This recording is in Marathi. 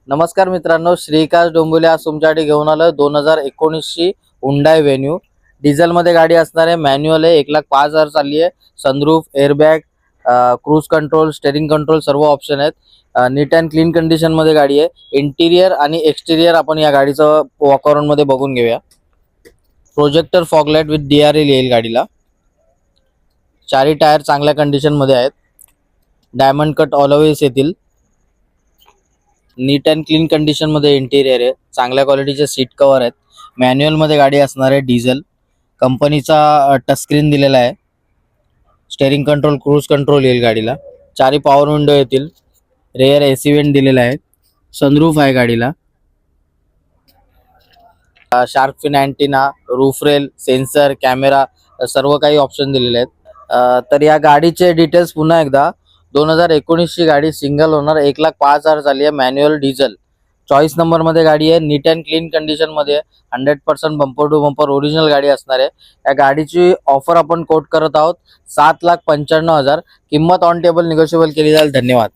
नमस्कार मित्रांनो, श्रीकांत डोंबिवली आज तुमच्यासाठी घेऊन आलो 2019 ची हुंडाई वेन्यू। डिझेल मध्ये गाडी असणार आहे, मॅन्युअल आहे, 1,05,000 चालली आहे। Sunroof, airbag, cruise control, steering control सर्व ऑप्शन आहेत। नीट अँड क्लीन कंडिशन मध्ये गाडी आहे। इंटिरियर आणि एक्सटिरियर आपण या गाडीचं वॉकअराउंड मध्ये बघून घेऊया। प्रोजेक्टर फॉगलाइट विथ DRL येईल गाडीला। चारी टायर चांगल्या कंडिशन मध्ये आहेत। डायमंड कट ऑलवेज येतील। नीट अँड क्लीन कंडिशन मध्ये इंटिरियर आहे। चांगल्या क्वालिटीचे सीट कव्हर आहेत। मॅन्युअल मध्ये गाडी असणार आहे, डिझेल। कंपनीचा टच स्क्रीन दिलेला आहे। स्टेरिंग कंट्रोल, क्रूज कंट्रोल येईल गाडीला। चारी पॉवर विंडो येतील। रेअर AC वेंट दिलेला आहे। सनरूफ आहे गाडीला। Shark fin antenna, roof rail, sensor, camera सर्व काही ऑप्शन दिलेले आहेत। तर या गाडीचे डिटेल्स पुन्हा एकदा। 2019 ची गाडी, सिंगल ओनर, 1,05,000 झाली आहे, मॅन्युअल डिझेल। चॉईस नंबर मध्ये गाडी आहे। नीट अँड क्लीन कंडिशन मध्ये 100% बंपर टू बंपर ओरिजिनल गाडी असणार आहे। या गाडीची ऑफर आपण कोट करत आहोत 7,95,000। किंमत ऑन टेबल निगोशिएबल केली जाईल। धन्यवाद।